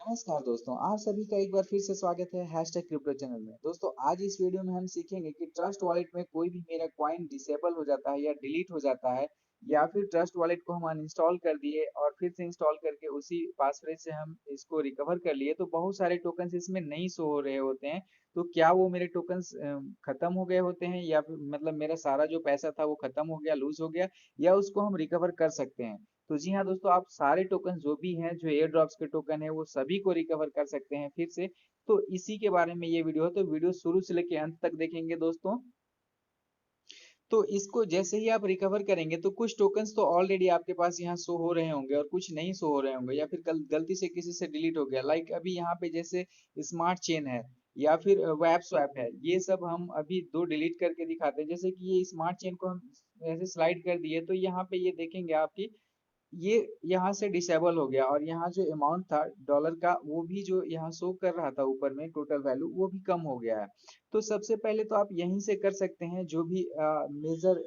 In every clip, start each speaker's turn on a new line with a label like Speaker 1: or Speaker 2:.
Speaker 1: नमस्कार दोस्तों, आप सभी का एक बार फिर से स्वागत है हैशटैग क्रिप्टो चैनल में। दोस्तों आज इस वीडियो में हम सीखेंगे कि ट्रस्ट वॉलेट में कोई भी मेरा कॉइन डिसेबल हो जाता है या डिलीट हो जाता है, या फिर ट्रस्ट वॉलेट को हम अनइंस्टॉल कर दिए और फिर से इंस्टॉल करके उसी पासवर्ड से हम इसको रिकवर कर लिए, तो बहुत सारे टोकन्स इसमें नहीं शो हो रहे होते हैं। तो क्या वो मेरे टोकन्स खत्म हो गए होते हैं, या फिर मतलब मेरा सारा जो पैसा था वो खत्म हो गया, लूज हो गया, या उसको हम रिकवर कर सकते हैं? तो जी हाँ दोस्तों, आप सारे टोकन जो भी हैं, जो एयर ड्रॉप्स के टोकन है, वो सभी को रिकवर कर सकते हैं फिर से। तो इसी के बारे में ये वीडियो है, तो वीडियो शुरू से लेकर अंत तक देखेंगे दोस्तों। तो इसको जैसे ही आप रिकवर करेंगे तो कुछ टोकन्स तो ऑलरेडी आपके पास यहाँ शो हो रहे होंगे और कुछ नहीं शो हो रहे होंगे, या फिर कल गलती से किसी से डिलीट हो गया। लाइक अभी यहाँ पे जैसे स्मार्ट चेन है या फिर वैप स्वैप है, ये सब हम अभी दो डिलीट करके दिखाते हैं। जैसे कि ये स्मार्ट चेन को हम ऐसे स्लाइड कर दिए, तो यहाँ पे ये देखेंगे आपकी ये यहाँ से डिसेबल हो गया, और यहाँ जो अमाउंट था डॉलर का, वो भी जो यहाँ शो कर रहा था ऊपर में टोटल वैल्यू, वो भी कम हो गया है। तो सबसे पहले तो आप यहीं से कर सकते हैं, जो भी मेजर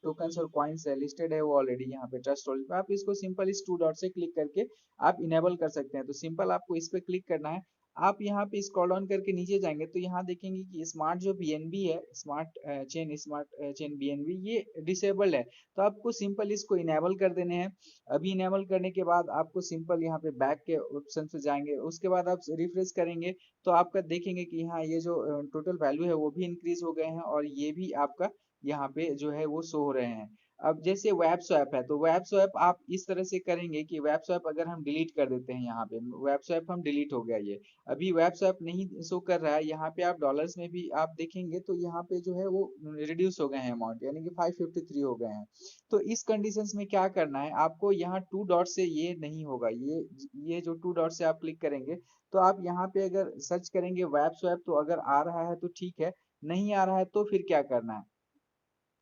Speaker 1: टोकन्स और कॉइन्स है लिस्टेड है वो ऑलरेडी यहाँ पे ट्रस्ट वॉलेट पे, आप इसको सिंपल इस टू डॉट से क्लिक करके आप इनेबल कर सकते हैं। तो सिंपल आपको इस पे क्लिक करना है। आप यहाँ पे स्क्रॉल डाउन करके नीचे जाएंगे तो यहाँ देखेंगे कि स्मार्ट जो बीएनबी है, स्मार्ट चेन बीएनबी, ये डिसेबल्ड है। तो आपको सिंपल इसको इनेबल कर देने हैं। अभी इनेबल करने के बाद आपको सिंपल यहाँ पे बैक के ऑप्शन पे जाएंगे, उसके बाद आप रिफ्रेश करेंगे तो आपका देखेंगे कि हाँ, ये जो टोटल वैल्यू है वो भी इंक्रीज हो गए हैं, और ये भी आपका यहाँ पे जो है वो शो हो रहे हैं। अब जैसे वेब स्वैप है, तो वेब स्वैप आप इस तरह से करेंगे कि वेब स्वैप अगर हम डिलीट कर देते हैं, यहाँ पे वेब स्वैप हम डिलीट हो गया, ये अभी वेब स्वैप नहीं शो कर रहा है। यहाँ पे आप डॉलर्स में भी आप देखेंगे तो यहाँ पे जो है वो रिड्यूस हो गए हैं अमाउंट, यानी कि 553 हो गए हैं। तो इस कंडीशंस में क्या करना है आपको, यहाँ टू डॉट से ये नहीं होगा, ये जो टू डॉट से आप क्लिक करेंगे तो आप यहाँ पे अगर सर्च करेंगे वेब स्वैप, तो अगर आ रहा है तो ठीक है, नहीं आ रहा है तो फिर क्या करना है,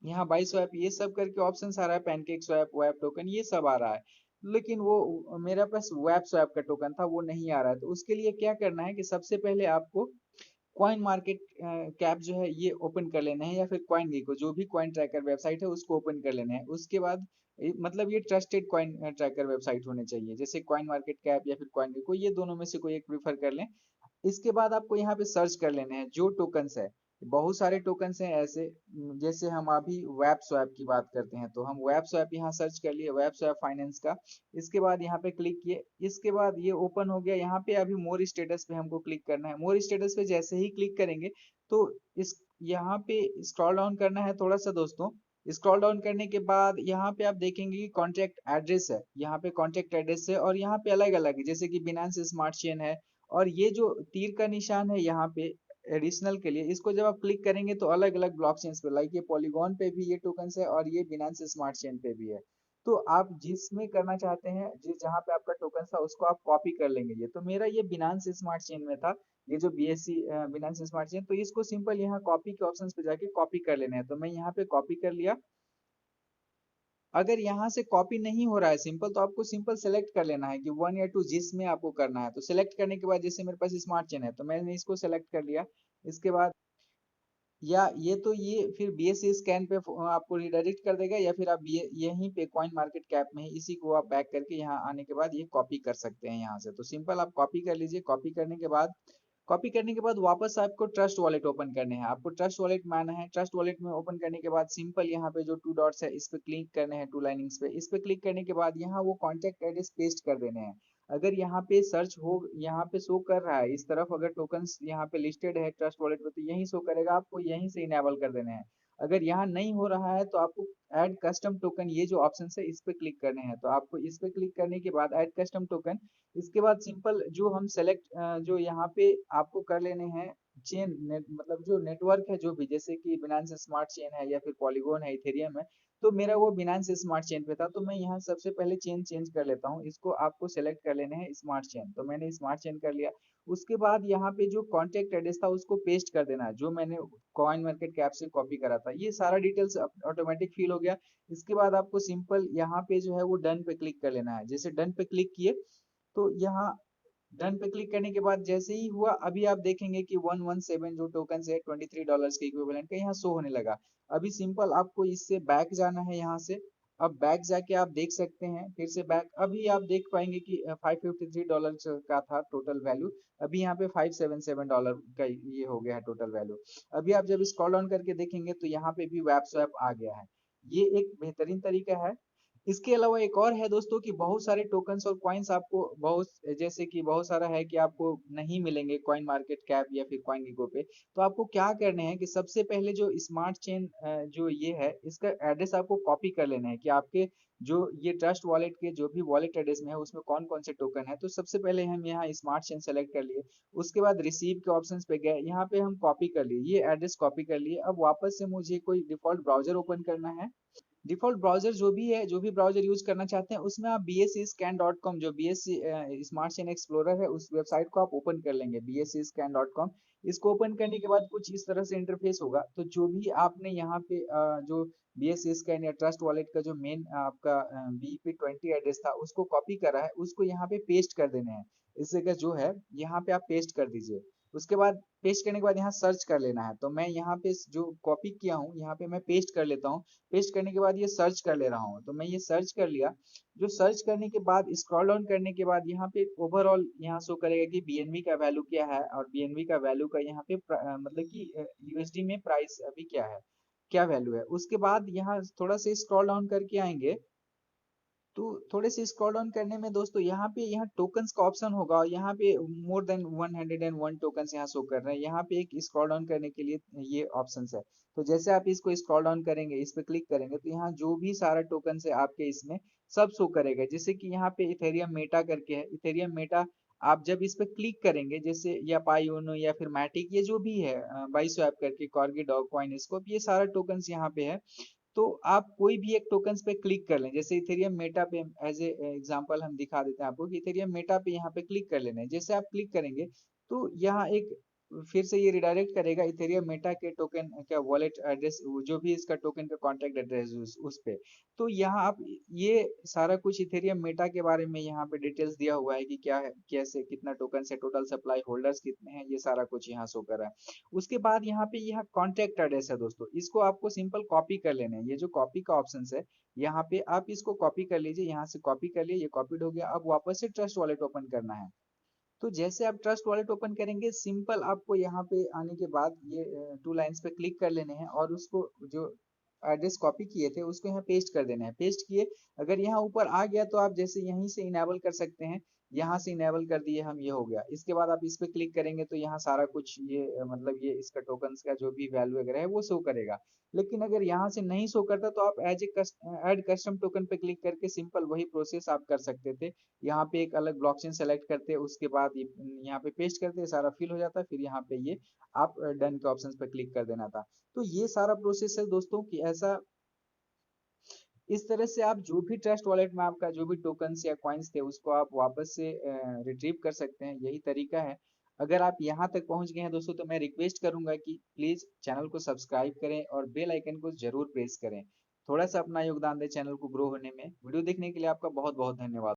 Speaker 1: यहाँ बाई स्वैप ये सब करके ऑप्शन आ रहा है, पैनकेक स्वैप, वेब टोकन, ये सब आ रहा है। लेकिन वो मेरा पास वेब स्वैप का टोकन था, वो नहीं आ रहा है। तो उसके लिए क्या करना है कि सबसे पहले आपको कॉइन मार्केट कैप जो है ये ओपन कर लेना है, या फिर कॉइन गेको, जो भी कॉइन ट्रैकर वेबसाइट है उसको ओपन कर लेना है। उसके बाद मतलब ये ट्रस्टेड कॉइन ट्रैकर वेबसाइट होने चाहिए, जैसे कॉइन मार्केट कैप या फिर कॉइन गेको, ये दोनों में से कोई एक प्रीफर कर लें। इसके बाद आपको यहाँ पे सर्च कर लेने हैं जो टोकन्स है। बहुत सारे टोकन्स हैं ऐसे, जैसे हम अभी वेब स्वैप की बात करते हैं, तो हम वेब स्वैप यहाँ सर्च कर लिए, वेब स्वैप फाइनेंस का। इसके बाद यहाँ पे क्लिक किए, इसके बाद ये ओपन हो गया। यहाँ पे अभी मोर स्टेटस पे हमको क्लिक करना है। मोर स्टेटस पे जैसे ही क्लिक करेंगे तो इस यहाँ पे स्क्रॉल डाउन करना है थोड़ा सा दोस्तों। स्क्रॉल डाउन करने के बाद यहाँ पे आप देखेंगे कि कॉन्टेक्ट एड्रेस है, यहाँ पे कॉन्टेक्ट एड्रेस है, और यहाँ पे अलग अलग है, जैसे कि बिनांस स्मार्ट चेन है। और ये जो तीर का निशान है यहाँ पे एडिशनल के लिए, इसको जब आप क्लिक करेंगे तो अलग अलग ब्लॉकचेन्स पे, लाइक ये पॉलीगॉन पे भी ये टोकन्स है, और ये बिनांस स्मार्ट चेन पे भी है। तो आप जिसमें करना चाहते हैं, जिस जहाँ पे आपका टोकन था उसको आप कॉपी कर लेंगे। ये तो मेरा ये बिनांस स्मार्ट चेन में था, ये जो बीएससी बिनांस स्मार्ट चेन, तो इसको सिंपल यहाँ कॉपी के ऑप्शंस पे जाके कॉपी कर लेना है। तो मैं यहाँ पे कॉपी कर लिया। अगर यहाँ से कॉपी नहीं हो रहा है सिंपल, तो आपको सिंपल सेलेक्ट कर लेना है कि वन या टू, जिसमें आपको करना है। तो सेलेक्ट करने के बाद जैसे मेरे पास स्मार्ट चेन है तो मैंने इसको सेलेक्ट कर लिया। इसके बाद या ये तो ये फिर बीएससी स्कैन पे आपको रिडायरेक्ट कर देगा, या फिर आप यहीं पे कॉइन मार्केट कैप में ही इसी को आप बैक करके यहाँ आने के बाद ये कॉपी कर सकते हैं यहाँ से। तो सिंपल आप कॉपी कर लीजिए। कॉपी करने के बाद वापस आपको ट्रस्ट वॉलेट ओपन करने हैं, आपको ट्रस्ट वॉलेट में आना है। ट्रस्ट वॉलेट में ओपन करने के बाद सिंपल यहाँ पे जो टू डॉट्स है इस पे क्लिक करने हैं, टू लाइनिंग्स पे। इस पे क्लिक करने के बाद यहाँ वो कॉन्टेक्ट एड्रेस पेस्ट कर देने हैं। अगर यहाँ पे सर्च हो, यहाँ पे शो कर रहा है इस तरफ, अगर टोकन्स यहाँ पे लिस्टेड है ट्रस्ट वॉलेट पे, तो यही शो करेगा, आपको यहीं से इनेबल कर देने हैं। अगर यहाँ नहीं हो रहा है तो आपको ऐड कस्टम टोकन, ये जो ऑप्शन है इस पे क्लिक करने हैं। तो आपको इस पे क्लिक करने के बाद ऐड कस्टम टोकन, इसके बाद सिंपल जो हम सेलेक्ट जो यहाँ पे आपको कर लेने हैं चेन नेट, मतलब जो नेटवर्क है जो भी, जैसे कि बिनांस स्मार्ट चेन है या फिर पॉलीगॉन है, इथेरियम है। तो मेरा वो बिनांस स्मार्ट चेन पे था, तो मैं यहाँ सबसे पहले चेन चेंज कर लेता हूँ। इसको आपको सेलेक्ट कर लेने हैं स्मार्ट चेन, तो मैंने स्मार्ट चेन कर लिया। उसके बाद यहाँ पे जो कॉन्टेक्ट एड्रेस था उसको पेस्ट कर देना है, जो मैंने कॉइन मार्केट कैप से कॉपी करा था। ये सारा डिटेल्स ऑटोमेटिक फिल हो गया। इसके बाद आपको सिंपल यहाँ पे जो है वो डन पे क्लिक कर लेना है। जैसे डन पे क्लिक किए तो यहाँ डन पे क्लिक करने के बाद जैसे ही हुआ, अभी आप देखेंगे कि 117 जो टोकन है $23 के इक्विवेलेंट का यहाँ शो होने लगा। अभी सिंपल आपको इससे बैक जाना है यहाँ से, अब बैक जाके आप देख सकते हैं, फिर से बैक, अभी आप देख पाएंगे कि $553 का था टोटल वैल्यू, अभी यहाँ पे $577 का ये हो गया है टोटल वैल्यू। अभी आप जब स्क्रॉल डाउन करके देखेंगे तो यहाँ पे भी वैप स्वैप आ गया है। ये एक बेहतरीन तरीका है। इसके अलावा एक और है दोस्तों कि बहुत सारे टोकन्स और कॉइन्स आपको बहुत, जैसे कि बहुत सारा है कि आपको नहीं मिलेंगे कॉइन मार्केट कैप या फिर कॉइन गीगो पे। तो आपको क्या करने हैं कि सबसे पहले जो स्मार्ट चेन जो ये है, इसका एड्रेस आपको कॉपी कर लेना है कि आपके जो ये ट्रस्ट वॉलेट के जो भी वॉलेट एड्रेस में है उसमें कौन कौन से टोकन है। तो सबसे पहले हम यहाँ स्मार्ट चेन सेलेक्ट कर लिए, उसके बाद रिसीव के ऑप्शन पे गए, यहाँ पे हम कॉपी कर लिए, ये एड्रेस कॉपी कर लिए। अब वापस से मुझे कोई डिफॉल्ट ब्राउजर ओपन करना है। डिफॉल्ट ब्राउजर जो भी है, जो भी ब्राउजर यूज करना चाहते हैं उसमें आप bscscan.com, जो BSC स्मार्ट चेन एक्सप्लोरर है, उस वेबसाइट को आप ओपन कर लेंगे, bscscan.com। इसको ओपन करने के बाद कुछ इस तरह से इंटरफेस होगा। तो जो भी आपने यहाँ पे जो BSC स्कैन या ट्रस्ट वॉलेट का जो मेन आपका BP20 एड्रेस था उसको कॉपी करा है, उसको यहाँ पे पेस्ट कर देने हैं। इस जगह जो है यहाँ पे आप पेस्ट कर दीजिए। उसके बाद पेस्ट करने के बाद यहाँ सर्च कर लेना है। तो मैं यहाँ पे जो कॉपी किया हूँ यहाँ पे मैं पेस्ट कर लेता हूँ। पेस्ट करने के बाद ये सर्च कर ले रहा हूँ, तो मैं ये सर्च कर लिया। जो सर्च करने के बाद स्क्रॉल डाउन करने के बाद यहाँ पे ओवरऑल यहाँ शो करेगा कि बीएनबी का वैल्यू क्या है, और बीएनबी का वैल्यू का यहाँ पे मतलब कि यूएसडी में प्राइस अभी क्या है, क्या वैल्यू है। उसके बाद यहाँ थोड़ा सा स्क्रॉल डाउन करके आएंगे, तो थोड़े से स्क्रॉल डाउन करने में दोस्तों यहाँ पे यहाँ टोकन्स का ऑप्शन होगा, और यहाँ पे मोर देन 101 टोकन्स यहाँ शो कर रहे हैं। यहाँ पे एक स्क्रॉल डाउन करने के लिए ये ऑप्शंस है। तो जैसे आप इसको स्क्रॉल डाउन करेंगे, इस पे क्लिक करेंगे, तो यहाँ जो भी सारा टोकन्स है आपके इसमें सब शो करेगा। जैसे कि यहाँ पे इथेरियम मेटा करके है, इथेरियम मेटा आप जब इस पे क्लिक करेंगे, जैसे या पाईओनो या फिर मैटिक, ये जो भी है बाई स्वैप करके, कॉर्गी डॉग कॉइन स्कोप, ये सारा टोकन्स यहाँ पे है। तो आप कोई भी एक टोकन्स पे क्लिक कर लें, जैसे इथेरियम मेटा पे एज ए एग्जांपल हम दिखा देते हैं आपको कि इथेरियम मेटा पे यहाँ पे क्लिक कर लेना है। जैसे आप क्लिक करेंगे तो यहाँ एक फिर से ये रिडायरेक्ट करेगा इथेरियम मेटा के टोकन क्या वॉलेट एड्रेस, जो भी इसका टोकन का कॉन्टेक्ट एड्रेस उस पे। तो यहाँ आप ये सारा कुछ इथेरियम मेटा के बारे में यहाँ पे डिटेल्स दिया हुआ है कि क्या है, कैसे, कितना टोकन से, टोटल सप्लाई होल्डर्स कितने हैं, ये सारा कुछ यहाँ शो कर रहा है। उसके बाद यहाँ पे यह कॉन्टेक्ट एड्रेस है दोस्तों, इसको आपको सिंपल कॉपी कर लेना है। ये जो कॉपी का ऑप्शन है यहाँ पे आप इसको कॉपी कर लीजिए, यहाँ से कॉपी कर लिए, ये कॉपीड हो गया। अब वापस से ट्रस्ट वॉलेट ओपन करना है। तो जैसे आप ट्रस्ट वॉलेट ओपन करेंगे, सिंपल आपको यहाँ पे आने के बाद ये टू लाइंस पे क्लिक कर लेने हैं, और उसको जो एड्रेस कॉपी किए थे उसको यहाँ पेस्ट कर देना है। पेस्ट किए, अगर यहाँ ऊपर आ गया तो आप जैसे यहीं से इनेबल कर सकते हैं, यहाँ से इनेबल कर दिए हम, ये हो गया। इसके बाद आप इस पे क्लिक करेंगे तो यहाँ सारा कुछ ये मतलब ये इसका टोकन्स का जो भी वैल्यू वगैरह है वो शो करेगा। लेकिन अगर यहाँ से नहीं शो करता तो आप as a add custom token पे क्लिक करके सिंपल वही प्रोसेस आप कर सकते थे। यहाँ पे एक अलग ब्लॉकचेन सेलेक्ट करते, उसके बाद यहाँ पे पेस्ट करते, सारा फिल हो जाता है, फिर यहाँ पे ये आप डन के ऑप्शन पे क्लिक कर देना था। तो ये सारा प्रोसेस है दोस्तों कि ऐसा, इस तरह से आप जो भी ट्रस्ट वॉलेट में आपका जो भी टोकन्स या कॉइन्स थे उसको आप वापस से रिट्रीव कर सकते हैं। यही तरीका है। अगर आप यहाँ तक पहुंच गए हैं दोस्तों, तो मैं रिक्वेस्ट करूंगा कि प्लीज चैनल को सब्सक्राइब करें और बेल आइकन को जरूर प्रेस करें। थोड़ा सा अपना योगदान दें चैनल को ग्रो होने में। वीडियो देखने के लिए आपका बहुत बहुत धन्यवाद।